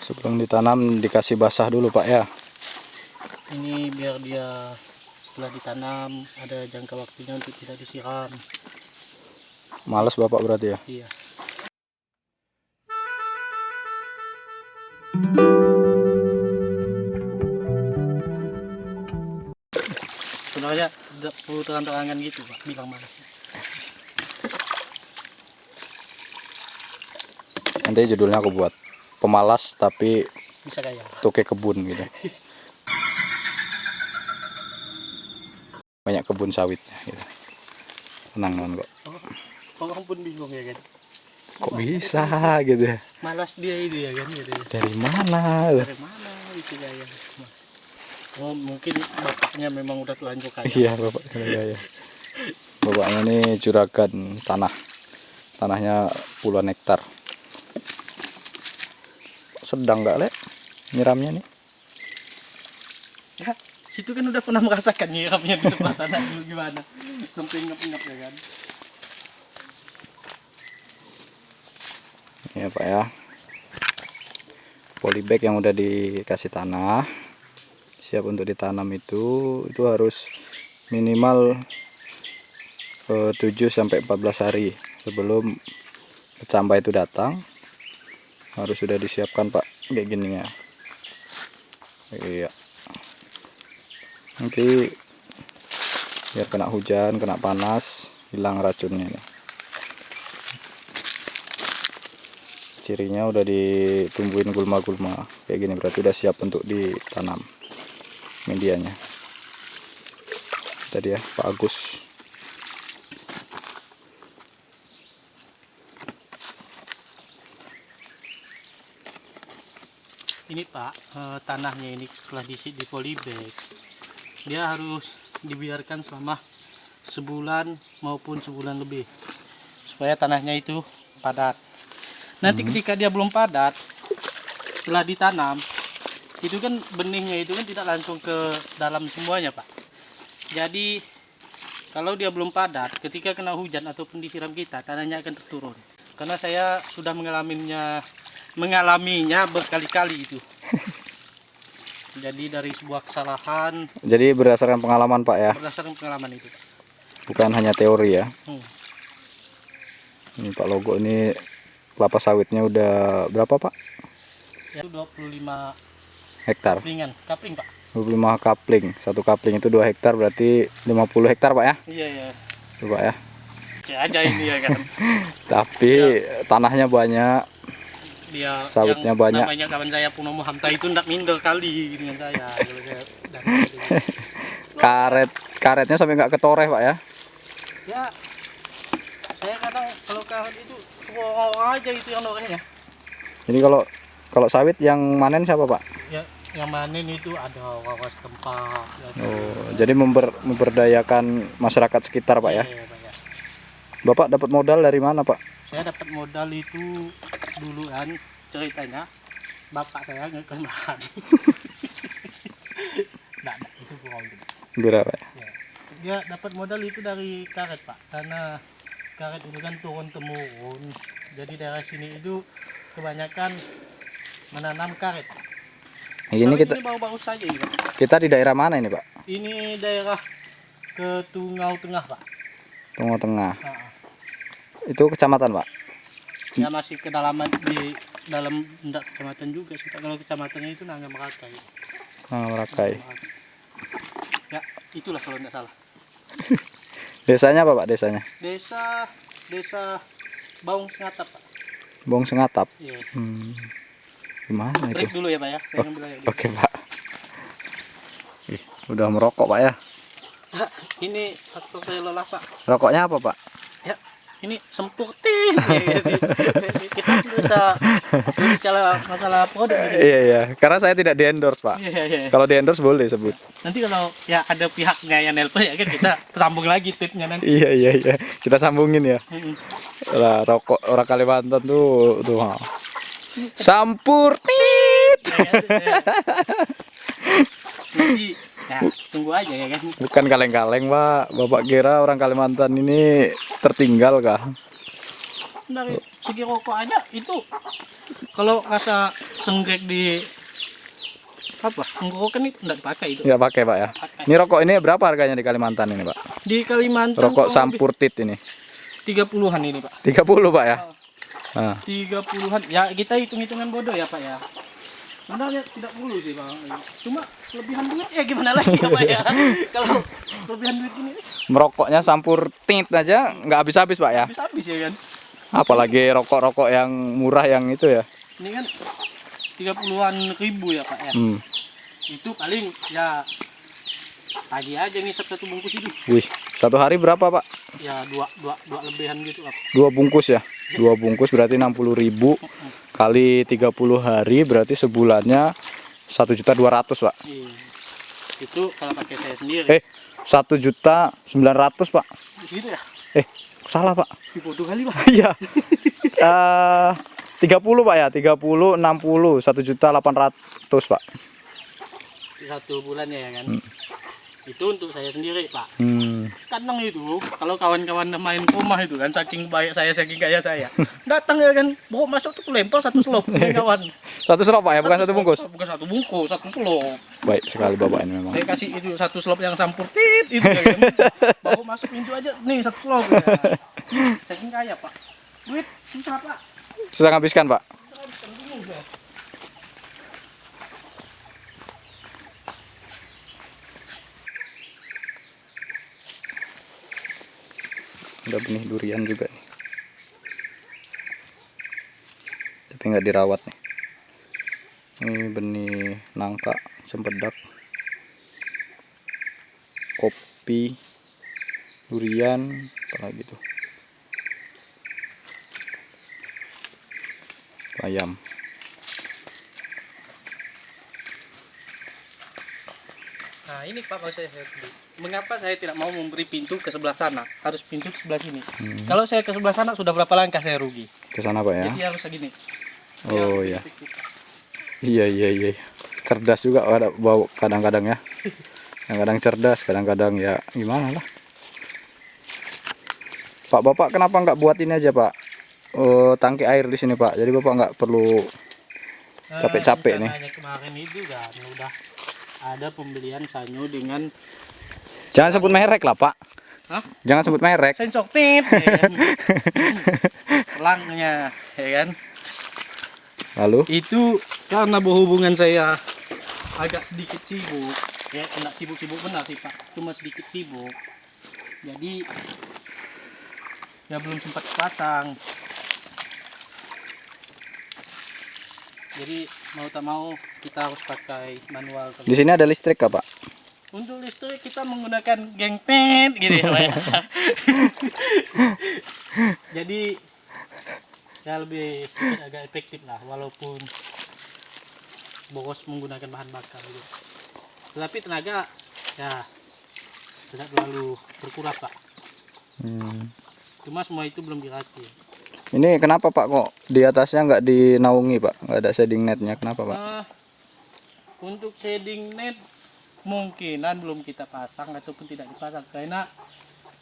Sebelum ditanam dikasih basah dulu Pak ya. Ini biar dia setelah ditanam ada jangka waktunya untuk tidak disiram. Males Bapak berarti ya? Iya. Sebenarnya tidak perlu terang-terangan gitu Pak, bilang malas. Nanti judulnya aku buat pemalas tapi Bisa kaya. tuke kebun gitu. Banyak kebun sawitnya gitu. Tenang non kok. Orang pun bingung ya kan. Kok bisa gitu ya? Malas dia itu ya kan gitu. Dari mana? Dari mana itu kaya? Oh, mungkin bapaknya memang udah telanjur kaya. Iya Bapak kaya. Bapaknya ini juragan tanah. Tanahnya puluhan hektar. Sedang nggak Le? Nyiramnya nih? Ya, situ kan udah pernah merasakan nyiramnya di sebelah sana dulu gimana. Sampai ngep-ngep ya kan. Ya Pak ya. Polybag yang udah dikasih tanah siap untuk ditanam itu harus minimal 7-14 hari sebelum kecambah itu datang. Harus sudah disiapkan Pak kayak gini ya. Iya. Nanti biar kena hujan, kena panas, hilang racunnya nih. Cirinya udah ditumbuhin gulma-gulma kayak gini, berarti udah siap untuk ditanam medianya. Tadi ya Pak Agus. Ini Pak, tanahnya ini setelah diisi di polybag, dia harus dibiarkan selama sebulan maupun sebulan lebih supaya tanahnya itu padat. Nanti ketika dia belum padat, setelah ditanam, itu kan benihnya itu kan tidak langsung ke dalam semuanya Pak. Jadi kalau dia belum padat, ketika kena hujan ataupun disiram kita, tanahnya akan terturun. Karena saya sudah mengalaminya berkali-kali itu. Jadi dari sebuah kesalahan. Jadi berdasarkan pengalaman Pak ya? Berdasarkan pengalaman itu. Bukan hanya teori ya. Ini Pak Logo ini kelapa sawitnya udah berapa Pak? Ya, 25 hektar. Kapling Pak. 25 kapling. Satu kapling itu 2 hektar berarti 50 hektar Pak ya? Iya ya. Coba ya. Aja ini ya kan. Tapi ya, tanahnya banyak. Dia sawitnya banyak. Namanya kawan saya Punomo Hamta itu ndak minder kali dengan saya. Karetnya sampai nggak ketoreh Pak ya? Ya, saya kadang kalau karet itu wow aja itu yang norehnya. Jadi kalau sawit yang manen siapa Pak? Ya, yang manen itu ada wawas tempat. Oh, jadi memberdayakan masyarakat sekitar Pak ya? Iya, Pak, ya. Bapak dapat modal dari mana Pak? Saya dapat modal itu dulu kan ceritanya bapak saya ngekon lahan. Nah, itu bohong. Berapa ya? Ya. Dia dapat modal itu dari karet Pak, karena karet itu kan turun temurun. Jadi daerah sini itu kebanyakan menanam karet. Ini ini baru-baru saja ini Pak. Kita di daerah mana ini Pak? Ini daerah ke Tungau Tengah Pak. Tengah Tengah. Nah, itu kecamatan Pak? ya masih kedalaman di dalam enggak kecamatan juga sih Pak. Kalau kecamatannya itu Nangga Merakai. Nangga Merakai. Ya itulah kalau tidak salah. Desanya apa Pak desanya? Desa Baung Sengatap Pak. Baung Sengatap. Iya. Gimana itu? Break dulu ya Pak ya. Oke Pak. Udah merokok Pak ya? Ini faktor saya lelah Pak. Rokoknya apa Pak? Ya ini semputin. Kita bisa bicara masalah produk. Iya. Karena saya tidak di-endorse Pak. Iya. Kalau di-endorse boleh sebut. Nanti kalau ya ada pihaknya yang nelpon ya kan kita sambung lagi tipnya nanti. Iya. Kita sambungin ya. Lah rokok orang Kalimantan tuh sampur tit. Nanti ya tunggu aja ya kan. Bukan kaleng-kaleng Pak. Bapak kira orang Kalimantan ini tertinggal kah? Dari segi rokok aja itu Kalau rasa senggrek di apa tenggorokan itu enggak dipakai itu. Nggak pakai Pak ya. Pakai. Ini rokok ini berapa harganya di Kalimantan ini Pak? Di Kalimantan Rokok kurang Sampur Tit ini. lebih 30-an ini Pak. 30 Pak ya. Nah, 30-an. Ya kita hitung-hitungan bodoh ya Pak ya. Sebenarnya tidak perlu sih Bang. Cuma kelebihan duit ya gimana lagi ya Pak ya. Kalau kelebihan duit ini merokoknya Sampur Tit aja nggak habis-habis Pak ya. habis-habis ya kan. Apalagi rokok-rokok yang murah yang itu ya. Ini kan 30-an ribu ya Pak ya. Itu paling ya pagi aja ngisap satu bungkus itu. Wih, satu hari berapa Pak? Ya dua lebihan gitu Pak. 2 bungkus ya. 2 bungkus berarti 60.000 kali 30 hari berarti sebulannya 1.200.000 Pak. Iya. Itu kalau pakai saya sendiri. 1.900.000 Pak. Gitu ya. Salah Pak. Bodoh kali Pak. Iya. 30 Pak ya. 30 60 1.800.000 Pak. Satu bulannya ya kan. Itu untuk saya sendiri Pak. Hmm. Kadang itu kalau kawan-kawan main ke rumah itu kan saking baik saya saking kaya saya datang ya kan bawa masuk tuh lempar satu selop kawan. Satu selop Pak ya, bukan satu bungkus. Bukan satu bungkus, satu selop. Baik sekali Bapak ini memang. Saya kasih itu satu selop yang Sampur Tit itu ya kan. Bawa masuk pintu aja nih satu selop ya. Saking kaya Pak. Duit susah Pak. Sudah habiskan Pak. Bingung saya. Ada benih durian juga nih. Tapi nggak dirawat nih. Ini benih nangka, cempedak, kopi, durian, apalagi tuh. Bayam. Nah ini Pak kalau saya beli. Mengapa saya tidak mau memberi pintu ke sebelah sana? Harus pintu ke sebelah sini. Kalau saya ke sebelah sana sudah berapa langkah saya rugi. Ke sana Pak ya. Jadi harus segini. Oh iya. Iya. Cerdas juga bawa kadang-kadang ya. Kadang-kadang cerdas, kadang-kadang ya gimana lah. Pak, Bapak kenapa nggak buat ini aja Pak? Tangki air di sini Pak. Jadi Bapak nggak perlu capek-capek nih. Kemarin itu kan udah ada pembelian sanyo dengan Jangan sebut merek lah Pak. Hah? Jangan sebut merek. sensor tip ya kan? Selangnya ya kan. Lalu? Itu karena berhubungan saya agak sedikit sibuk ya, enggak sibuk-sibuk benar sih Pak, cuma sedikit sibuk. Jadi ya belum sempat pasang. Jadi mau tak mau kita harus pakai manual. Di sini ada listrik kah Pak? Untuk listrik kita menggunakan gengpet gitu ya Pak ya. Jadi ya lebih agak efektif lah walaupun boros menggunakan bahan bakar gitu. Tetapi tenaga ya tidak terlalu berkurang Pak. Cuma semua itu belum dirakit. Ini kenapa Pak kok di atasnya nggak dinaungi Pak? Nggak ada shading netnya, kenapa Pak? Untuk shading net mungkinan belum kita pasang ataupun tidak dipasang karena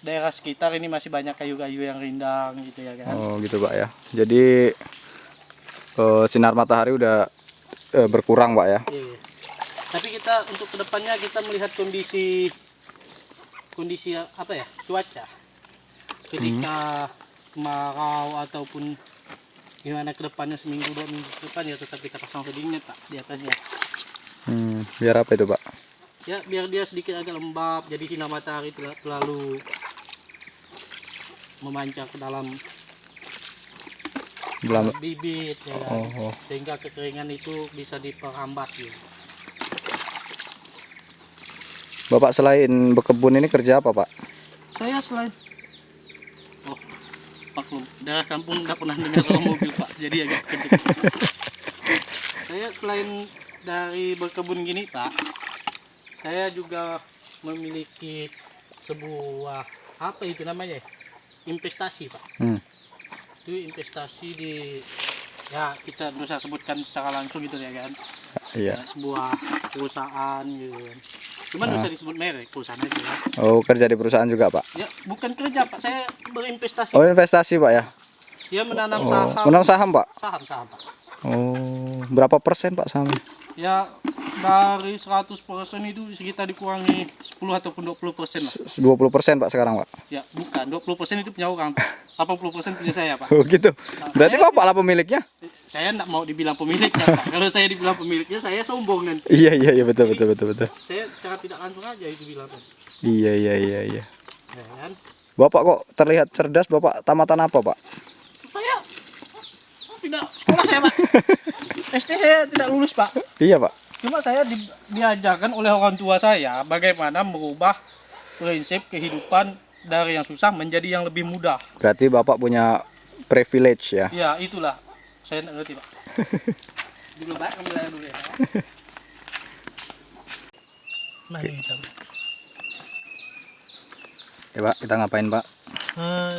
daerah sekitar ini masih banyak kayu-kayu yang rindang gitu ya kan. Oh gitu Pak ya. Jadi sinar matahari udah berkurang Pak ya. Iya. Tapi kita untuk kedepannya kita melihat kondisi apa ya, cuaca ketika kemarau ataupun gimana kedepannya seminggu 2 minggu ke depan ya tetap kita pasang shading net Pak di atasnya. Biar apa itu Pak? Ya biar dia sedikit agak lembab, jadi sinar matahari tidak terlalu memancar ke dalam bibit ya kan? Sehingga kekeringan itu bisa diperhambat gitu. Bapak selain berkebun ini kerja apa Pak? Saya selain maklum daerah kampung nggak pernah dengar soal mobil Pak, jadi agak kejut. Saya selain dari berkebun gini Pak, saya juga memiliki sebuah apa itu namanya, investasi Pak. Itu investasi di ya kita bisa sebutkan secara langsung gitu ya kan. Iya. Sebuah perusahaan gitu kan. Cuman bisa disebut merek perusahaan itu ya. Oh kerja di perusahaan juga Pak? Ya bukan kerja Pak, saya berinvestasi. Oh investasi Pak ya? Dia menanam saham. Menanam saham Pak? Saham Pak. Oh, berapa persen Pak sama? Ya dari 100% itu sekitar dikurangi 10 ataupun 20% lah. 20% Pak sekarang Pak. Ya bukan, 20% itu punya orang Pak. 80% punya saya Pak. Oh gitu. Nah, Berarti Bapak lah pemiliknya? saya enggak mau dibilang pemiliknya Pak. Kalau saya dibilang pemiliknya saya sombong nanti. Iya betul. Saya secara tidak langsung aja itu bilang Pak. Iya. Ya kan? Bapak kok terlihat cerdas, Bapak tamatan apa Pak? Saya tidak sekolah saya Pak. SD saya tidak lulus Pak. Iya Pak. Cuma saya diajarkan oleh orang tua saya bagaimana merubah prinsip kehidupan dari yang susah menjadi yang lebih mudah. Berarti Bapak punya privilege ya? Ya itulah, saya tidak ngerti Pak. Dulu Pak, ambil air dulu ya. Nah ini Pak. Ya Pak, kita ngapain Pak?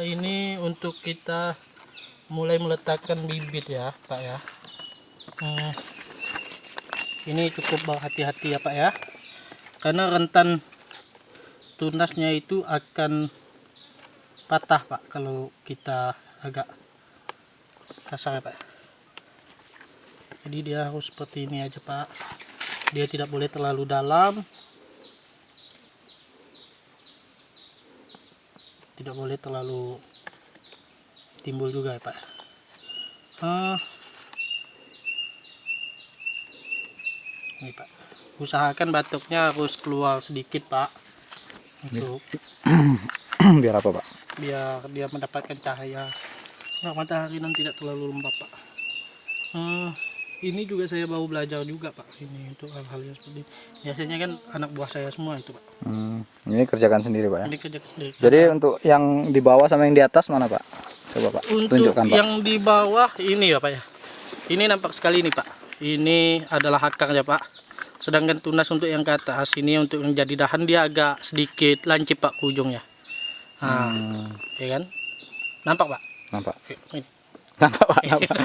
Ini untuk kita mulai meletakkan bibit ya Pak ya. Ini cukup berhati-hati ya Pak ya, karena rentan tunasnya itu akan patah Pak kalau kita agak kasar ya Pak. Jadi dia harus seperti ini aja Pak, dia tidak boleh terlalu dalam, tidak boleh terlalu timbul juga ya Pak. Ini Pak, usahakan batuknya harus keluar sedikit Pak, untuk Biar apa Pak? biar dia mendapatkan cahaya matahari dan tidak terlalu lembab Pak. Ini juga saya baru belajar juga Pak, ini untuk hal-hal yang seperti ini. Biasanya kan anak buah saya semua itu Pak. Ini kerjakan sendiri Pak ya? Ini kerja sendiri. Jadi untuk yang di bawah sama yang di atas mana Pak? Coba Pak, Untuk tunjukkan Pak. yang di bawah ini ya Pak ya, ini nampak sekali nih Pak, ini adalah akarnya Pak. Sedangkan tunas untuk yang ke atas ini untuk menjadi dahan dia agak sedikit lancip Pak ke ujungnya. Ya kan? Nampak Pak? Nampak. Ini. Nampak Pak, nampak.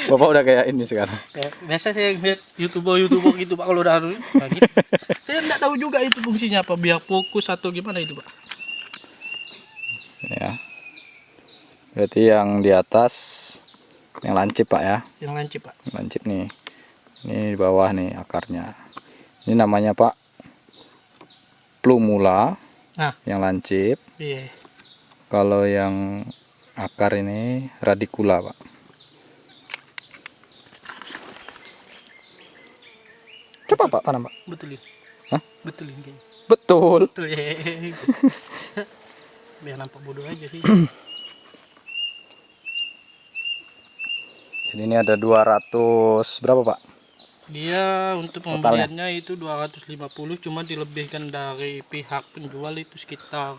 Bapak udah kayak ini sekarang. Biasa saya lihat youtuber gitu Pak, kalau udah harus gitu. Saya tidak tahu juga itu fungsinya apa, biar fokus atau gimana itu Pak. Ya. Berarti yang di atas yang lancip Pak ya? Yang lancip Pak. Lancip nih. Ini di bawah nih akarnya. Ini namanya Pak plumula. Nah. Yang lancip. Iya. Kalau yang akar ini radicula Pak. Coba Pak tanam Pak. Betulin. Hah? Betulin kayaknya. Betul. Betul ya. Biar nampak bodoh aja sih. Jadi ini ada 200 berapa Pak? Dia untuk pembeliannya itu 250, cuma dilebihkan dari pihak penjual itu sekitar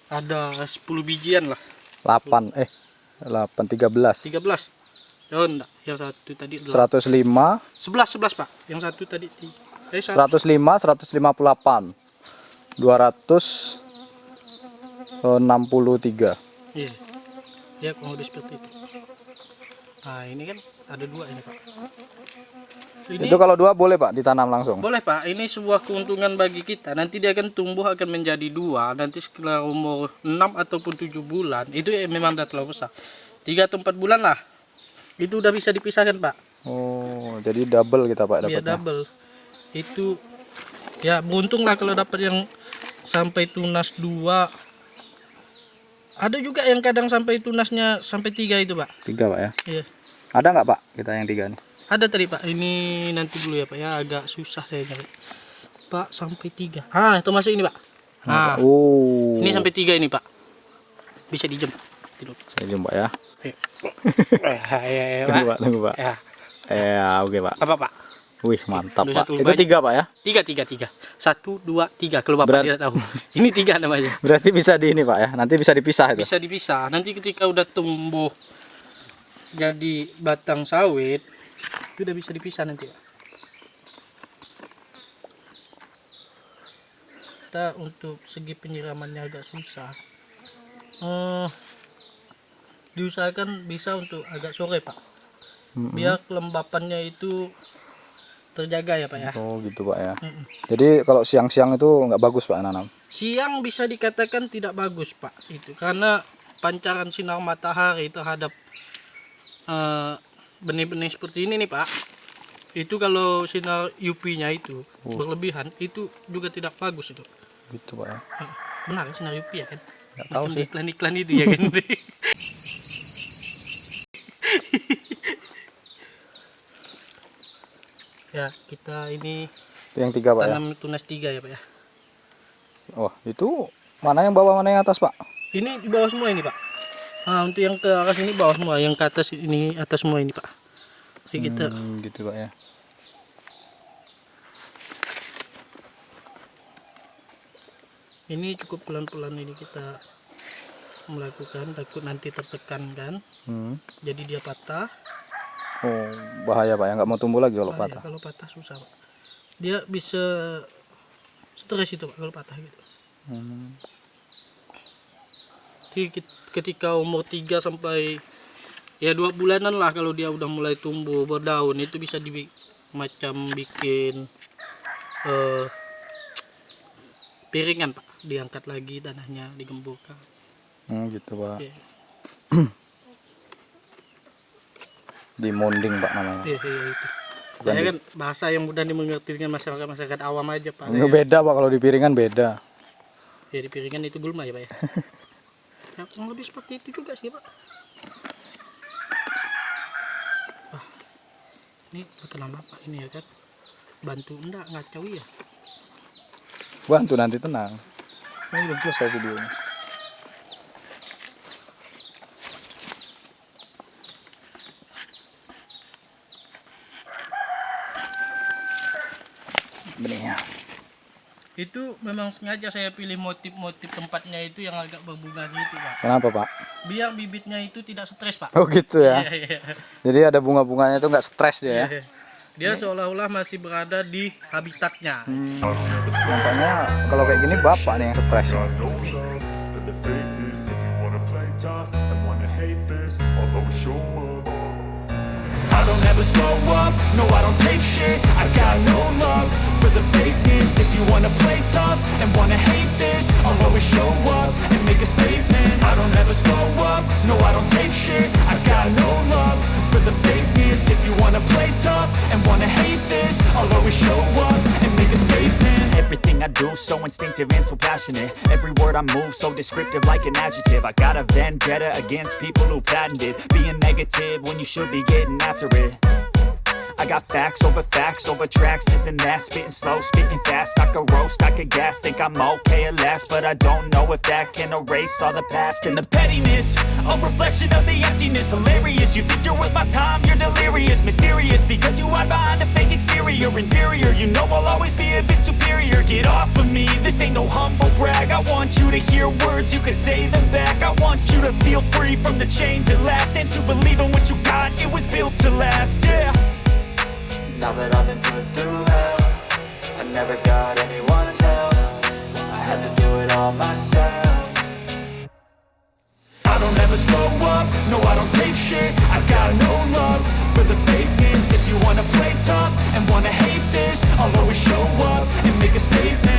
ada 10 bijian lah. 8 13. 13. Oh enggak, yang satu tadi 105 11 Pak. Yang satu tadi 105 158 263. Iya. Ya kurang lebih seperti itu. Nah, ini kan ada 2 ini Pak. Ini Itu kalau 2 boleh Pak ditanam langsung? boleh Pak, ini sebuah keuntungan bagi kita. Nanti dia akan tumbuh, akan menjadi 2. Nanti sekitar umur 6 ataupun 7 bulan. Itu ya memang sudah terlalu besar. 3 atau 4 bulan lah. Itu udah bisa dipisahkan Pak. Oh, jadi double kita Pak Iya dapatnya. double. Itu ya beruntung lah kalau dapat yang sampai tunas 2. Ada juga yang kadang sampai tunasnya sampai 3 itu Pak. 3 Pak ya? Iya. Ada nggak Pak kita yang 3 nih? Ada tadi Pak, ini nanti dulu ya Pak ya, agak susah saya nyari. Pak sampai 3. Ah, termasuk ini Pak. Nah, Oh. ini sampai 3 ini Pak. Bisa dijem. Tidur. Saya jumpa ya. Ya, Tunggu Pak, tunggu Pak. Ya. Oke Pak. Apa Pak? Wih, mantap Udah Pak. satu Itu banyak. 3 Pak ya? 3. 1, 2, 3. Kalau Bapak tidak tahu. Ini 3 namanya. Berarti bisa di ini Pak ya. Nanti bisa dipisah itu. Bisa dipisah. Nanti ketika udah tumbuh jadi batang sawit, itu udah bisa dipisah nanti Pak. Kita untuk segi penyiramannya agak susah. Diusahakan bisa untuk agak sore Pak, biar kelembapannya itu terjaga ya Pak ya. Oh gitu Pak ya. Jadi kalau siang-siang itu nggak bagus Pak nanam? Siang bisa dikatakan tidak bagus Pak, itu karena pancaran sinar matahari terhadap benih-benih seperti ini nih Pak, itu kalau sinar UV-nya itu berlebihan, itu juga tidak bagus itu. Gitu Pak ya. Benar kan sinar UV ya kan? Nggak tahu Macam sih. iklan-iklan itu ya kan. Ya, kita ini Itu yang 3 Pak ya. tanam tunas 3 ya Pak ya. Oh, itu mana yang bawah mana yang atas Pak? Ini di bawah semua ini Pak. Nah, untuk yang ke arah sini bawah semua, yang ke atas ini atas semua ini Pak. Jadi kita Gitu Pak ya. ini cukup pelan-pelan ini kita melakukan, takut nanti tertekan kan. Jadi dia patah. Oh, bahaya Pak ya, nggak mau tumbuh lagi kalau Bahaya, patah. kalau patah susah Pak. Dia bisa stres itu Pak kalau patah gitu. Jadi ketika umur 3 sampai ya 2 bulanan lah, kalau dia udah mulai tumbuh berdaun, itu bisa macam bikin piringan Pak, diangkat lagi tanahnya, digemburkan. Gitu Pak. Oke. Dimonding Pak namanya. Iya itu. Bukan Ya kan bahasa yang mudah dimengerti dengan masyarakat awam aja Pak. Nggak beda Pak, kalau di piringan beda. Ya di piringan itu gulma ya Pak ya. Ya, kurang lebih seperti itu juga sih Pak. Wah, ini berkenan apa ini ya kan? Bantu enggak ngacau ya? Bantu nanti tenang. Ini belum selesai videonya. Benihnya. Itu memang sengaja saya pilih motif-motif tempatnya itu yang agak berbunga gitu Pak. Kenapa Pak? Biar bibitnya itu tidak stres Pak. Oh gitu ya. Iya, iya. Jadi ada bunga-bunganya itu nggak stres dia ya. Iya. Dia seolah-olah masih berada di habitatnya. Makanya kalau kayak gini bapak nih yang stres. I don't ever slow up, no I don't take shit. I got no love for the fakeness. If you wanna play tough and wanna hate this, I'll always show up and make a statement. I don't ever slow up, no I don't take shit. I got no love for the fakeness. If you wanna play tough and wanna hate this, I'll always show up and make a statement. Everything I do so instinctive and so passionate. Every word I move so descriptive like an adjective. I got a vendetta against people who patented being negative when you should be getting after it. I got facts over tracks, this and that. Spitting slow, spitting fast. I could roast, I could gas. Think I'm okay at last, but I don't know if that can erase all the past. And the pettiness, a reflection of the emptiness. Hilarious, you think you're worth my time, you're delirious. Mysterious, because you hide behind a fake exterior. Inferior, you know I'll always be a bit superior. Get off of me, this ain't no humble brag. I want you to hear words, you can say them back. I want you to feel free from the chains at last, and to believe in what you got, it was built to last, yeah. Now that I've been put through hell, I never got anyone's help. I had to do it all myself. I don't ever slow up, no I don't take shit. I got no love for the fakeness. If you wanna play tough and wanna hate this, I'll always show up and make a statement.